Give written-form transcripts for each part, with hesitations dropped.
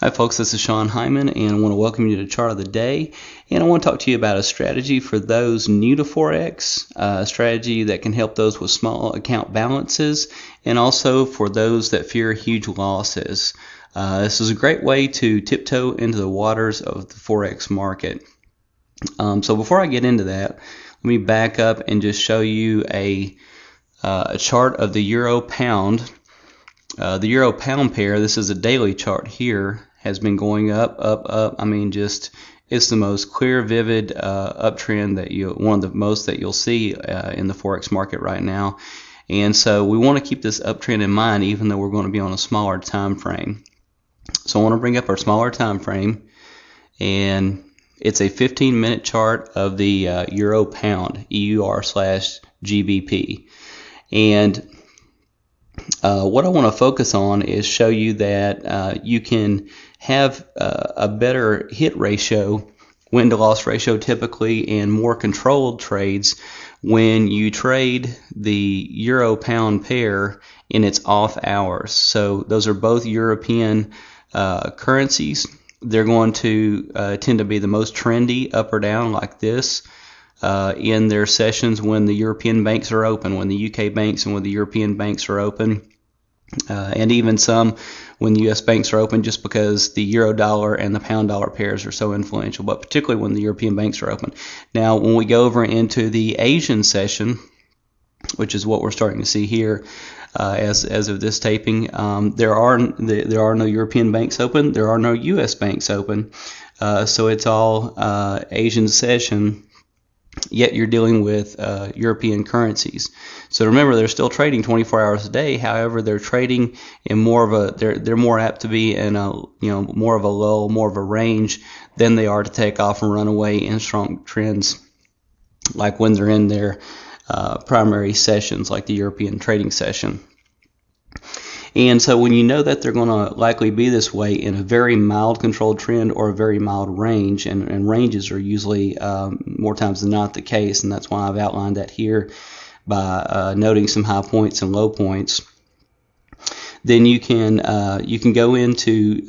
Hi folks, this is Sean Hyman and I want to welcome you to Chart of the Day, and I want to talk to you about a strategy for those new to Forex, a strategy that can help those with small account balances and also for those that fear huge losses. This is a great way to tiptoe into the waters of the Forex market. So before I get into that, let me back up and just show you a chart of the Euro Pound. The Euro Pound pair, this is a daily chart here, has been going up, up, up. I mean, just it's the most clear, vivid uptrend that one of the most that you'll see in the Forex market right now. And so we want to keep this uptrend in mind, even though we're going to be on a smaller time frame. So I want to bring up our smaller time frame, and it's a 15-minute chart of the Euro Pound, EUR/GBP. And what I want to focus on is show you that you can have a better hit ratio, win-to-loss ratio typically, and more controlled trades when you trade the Euro-Pound pair in its off hours. So those are both European currencies. They're going to tend to be the most trendy up or down like this in their sessions when the European banks are open, when the UK banks and when the European banks are open. And even some when the US banks are open, just because the euro dollar and the pound dollar pairs are so influential, but particularly when the European banks are open. Now when we go over into the Asian session, which is what we're starting to see here as of this taping, there are no European banks open, there are no US banks open, so it's all Asian session, yet you're dealing with European currencies. So remember, they're still trading 24 hours a day. However, they're trading in more of a they're more apt to be in a more of a lull, more of a range than they are to take off and run away in strong trends, like when they're in their primary sessions, like the European trading session. And so when you know that they're going to likely be this way in a very mild controlled trend or a very mild range, and ranges are usually more times than not the case, and that's why I've outlined that here by noting some high points and low points, then you can go into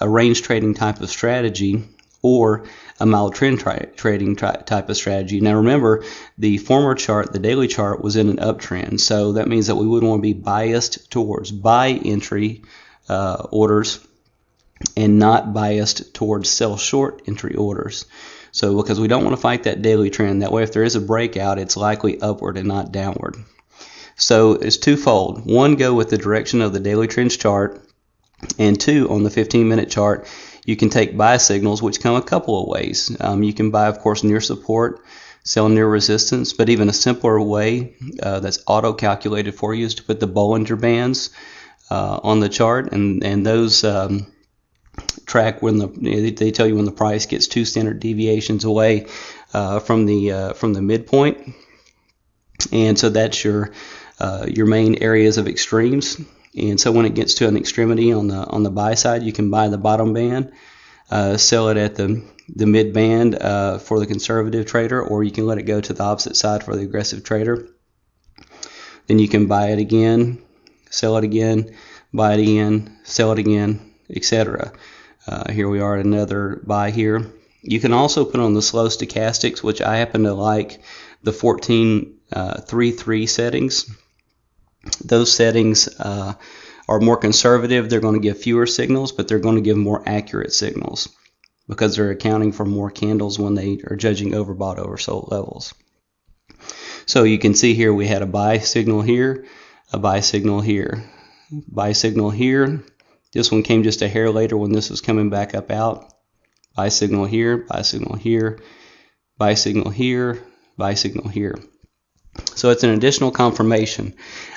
a range trading type of strategy or a mild trend trading type of strategy. Now remember, the former chart, the daily chart, was in an uptrend, so that means that we would want to be biased towards buy entry orders and not biased towards sell short entry orders. So because we don't want to fight that daily trend, that way if there is a breakout, it's likely upward and not downward. So it's twofold. One, go with the direction of the daily trends chart, and two, on the 15-minute chart, you can take buy signals, which come a couple of ways. You can buy, of course, near support, sell near resistance, but even a simpler way that's auto-calculated for you is to put the Bollinger Bands on the chart, and those track when they tell you when the price gets 2 standard deviations away from the midpoint, and so that's your main areas of extremes. And so when it gets to an extremity on the buy side, you can buy the bottom band, sell it at the mid band for the conservative trader, or you can let it go to the opposite side for the aggressive trader. Then you can buy it again, sell it again, buy it again, sell it again, etc. Here we are at another buy here. You can also put on the slow stochastics, which I happen to like the 14.33 settings. Those settings are more conservative. They're going to give fewer signals, but they're going to give more accurate signals because they're accounting for more candles when they are judging overbought, oversold levels. So you can see here we had a buy signal here, a buy signal here, buy signal here. This one came just a hair later when this was coming back up out. Buy signal here, buy signal here, buy signal here, buy signal here. So it's an additional confirmation.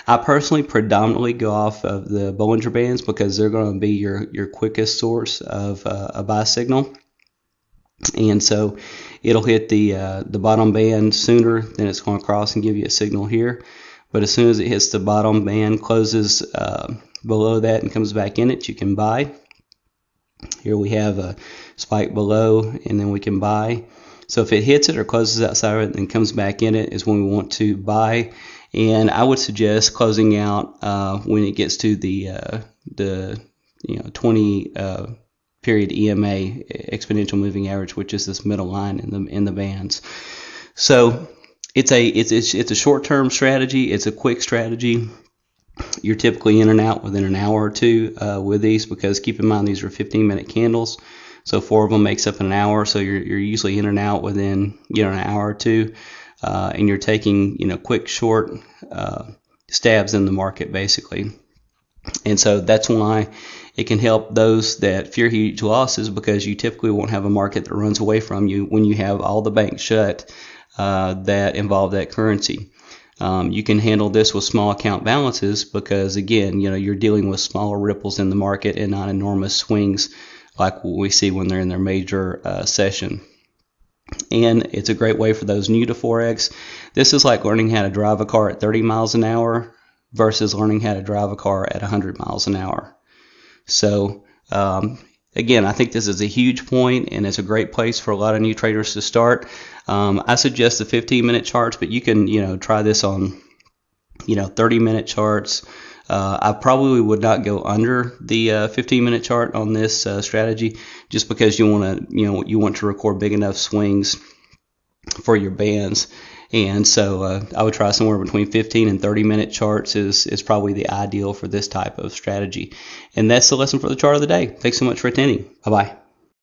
I personally predominantly go off of the Bollinger Bands because they're going to be your quickest source of a buy signal, and so it'll hit the bottom band sooner than it's going to cross and give you a signal here. But as soon as it hits the bottom band, closes below that and comes back in it, you can buy. Here we have a spike below, and then we can buy. So if it hits it or closes outside of it and comes back in it is when we want to buy. And I would suggest closing out when it gets to the 20 period EMA, exponential moving average, which is this middle line in the bands. So it's a short-term strategy. It's a quick strategy. You're typically in and out within an hour or two with these, because keep in mind these are 15-minute candles. So 4 of them makes up an hour. So you're usually in and out within an hour or two, and you're taking quick, short stabs in the market basically. And so that's why it can help those that fear huge losses, because you typically won't have a market that runs away from you when you have all the banks shut that involve that currency. You can handle this with small account balances, because again, you're dealing with smaller ripples in the market and not enormous swings like what we see when they're in their major session. And it's a great way for those new to Forex. This is like learning how to drive a car at 30 miles an hour versus learning how to drive a car at 100 miles an hour. So again, I think this is a huge point, and it's a great place for a lot of new traders to start. I suggest the 15-minute charts, but you can try this on 30-minute charts. I probably would not go under the 15-minute chart on this strategy, just because you want to record big enough swings for your bands. And so I would try somewhere between 15 and 30-minute charts is probably the ideal for this type of strategy. And that's the lesson for the chart of the day. Thanks so much for attending. Bye-bye.